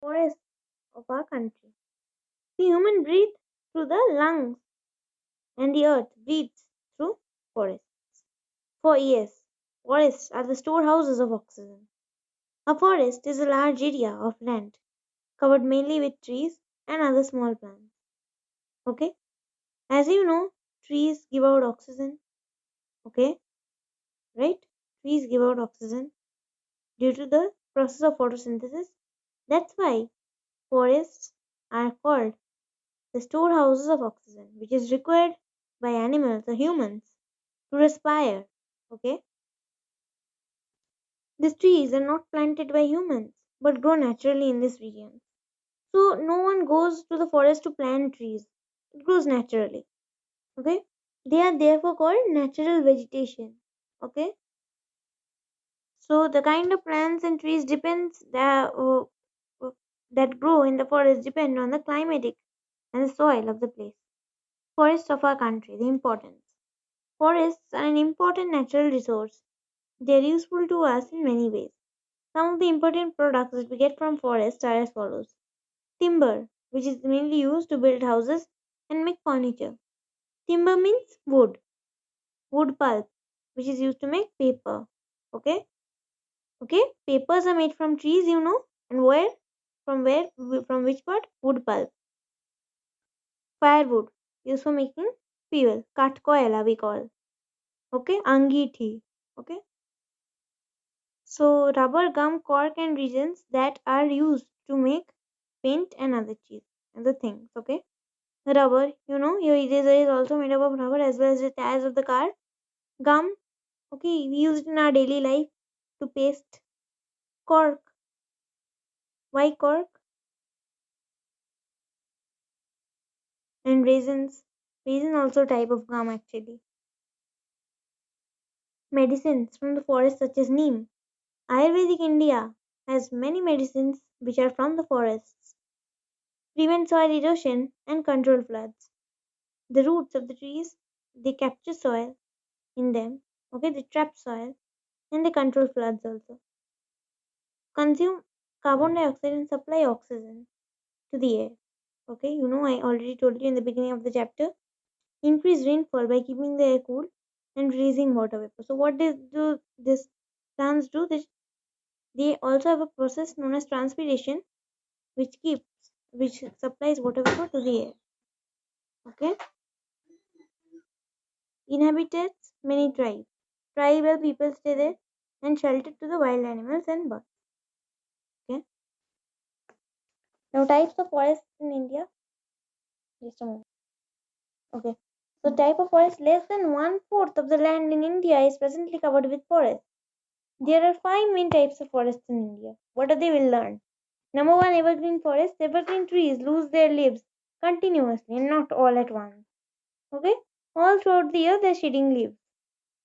forests of our country. The human breathe through the lungs and the earth breathes through forests. For years, forests are the storehouses of oxygen. A forest is a large area of land covered mainly with trees and other small plants. Okay? As you know, trees give out oxygen. Okay? Right? Trees give out oxygen due to the process of photosynthesis. That's why forests are called the storehouses of oxygen, which is required by animals or humans to respire. Okay? These trees are not planted by humans but grow naturally in this region. So no one goes to the forest to plant trees. It grows naturally. Okay? They are therefore called natural vegetation. Okay? So the kind of plants and trees that grow in the forest depend on the climatic and the soil of the place. Forests of our country, the importance. Forests are an important natural resource. They are useful to us in many ways. Some of the important products that we get from forests are as follows. Timber, which is mainly used to build houses and make furniture. Timber means wood. Wood pulp, which is used to make paper. Okay? Okay? Papers are made from trees, you know. And where? Where? From which part? Wood pulp. Firewood, used for making fuel. Katkoila we call. Okay? Angithi. Okay? So rubber, gum, cork and resins that are used to make paint and other things. Okay? Rubber, you know, your eraser is also made up of rubber as well as the tires of the car. Gum, okay, we use it in our daily life to paste. Cork, why cork? And raisins. Raisin also type of gum actually. Medicines from the forest such as neem. Ayurvedic India has many medicines which are from the forests. Prevent soil erosion and control floods. The roots of the trees, they capture soil in them. Okay, they trap soil and they control floods also. Consume carbon dioxide and supply oxygen to the air. Okay, you know, I already told you in the beginning of the chapter. Increase rainfall by keeping the air cool and releasing water vapor. So what these plants do? They also have a process known as transpiration, which supplies water vapor to the air. Okay, inhabitants many tribes. Tribal people stay there and shelter to the wild animals and birds. Okay. Now types of forests in India. Just a moment. Okay. So type of forest less than one-fourth of the land in India is presently covered with forest. There are five main types of forests in India. What are they? We'll learn. Number one, evergreen forests. Evergreen trees lose their leaves continuously and not all at once. Okay? All throughout the year, they're shedding leaves.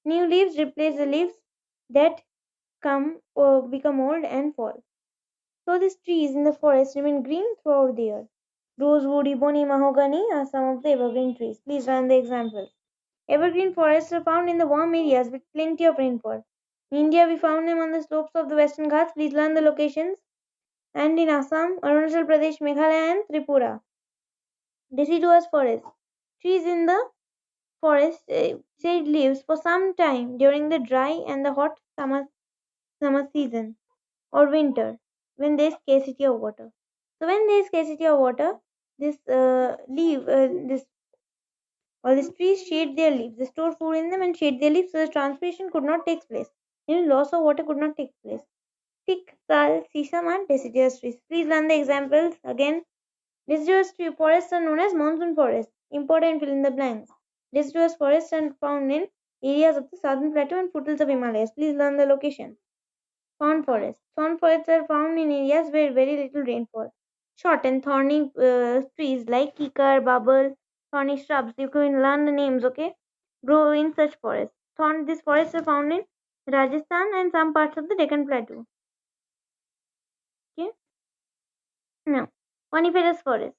New leaves replace the leaves that come or become old and fall. So these trees in the forest remain green throughout the year. Rosewood, ebony, mahogany are some of the evergreen trees. Please run the examples. Evergreen forests are found in the warm areas with plenty of rainfall. In India, we found them on the slopes of the Western Ghats. Please learn the locations. And in Assam, Arunachal Pradesh, Meghalaya, and Tripura. Deciduous forest. Trees in the forest shed leaves for some time during the dry and the hot summer season or winter when there is scarcity of water. So when there is scarcity of water, this leaf, this all these trees shade their leaves. They store food in them and shade their leaves so the transpiration could not take place. Loss of water could not take place. Thick, sal, sesame, and deciduous trees. Please learn the examples again. Deciduous tree forests are known as monsoon forests. Important fill in the blanks. Deciduous forests are found in areas of the southern plateau and foothills of Himalayas. Please learn the location. Thorn forests. Thorn forests are found in areas where very little rainfall. Short and thorny trees like kikar, babul, thorny shrubs. You can learn the names, okay? Grow in such forests. These forests are found in Rajasthan and some parts of the Deccan Plateau. Okay? Now, coniferous forests.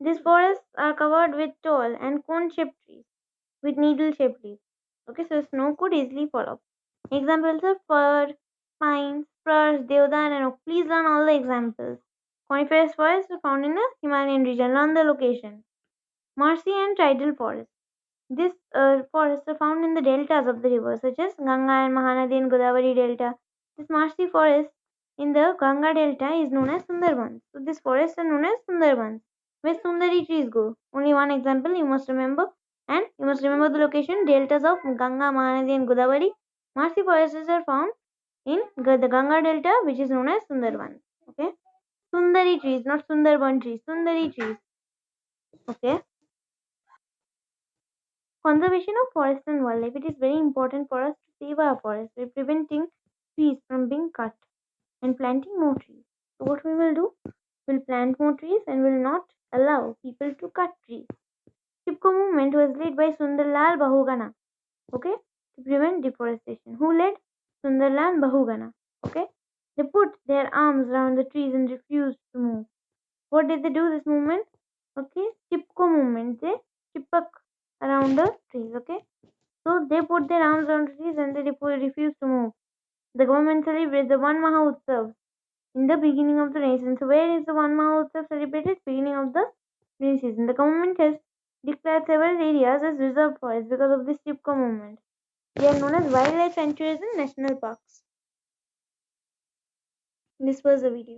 These forests are covered with tall and cone-shaped trees with needle-shaped leaves. Okay, so snow could easily fall off. Examples are fir, pine, spruce, deodar, and oak. Please learn all the examples. Coniferous forests are found in the Himalayan region. Learn the location. Marshy and tidal forests. These forests are found in the deltas of the rivers, such as Ganga and Mahanadi and Godavari Delta. This marshy forest in the Ganga Delta is known as Sundarbans. So these forests are known as Sundarbans. Where Sundari trees go. Only one example you must remember, and you must remember the location. Deltas of Ganga, Mahanadi and Godavari. Marshy forests are found in the Ganga Delta, which is known as Sundarbans. Okay. Sundari trees, not Sundarban trees. Sundari trees. Okay. Conservation of forest and wildlife. It is very important for us to save our forests by preventing trees from being cut and planting more trees. So what we will do? We'll plant more trees and will not allow people to cut trees. Chipko movement was led by Sundarlal Bahugana. Okay, to prevent deforestation. Who led? Sundarlal Bahugana. Okay, they put their arms around the trees and refused to move. What did they do? This movement? Okay, Chipko movement. They chipak around the trees. Okay. So they put their arms on trees and they refused to move. The government celebrates the One Mahotsav in the beginning of the rainy season. So where is the One Mahotsav celebrated? Beginning of the rainy season. The government has declared several areas as reserved forests because of this Chipko movement. They are known as wildlife sanctuaries and national parks. This was the video.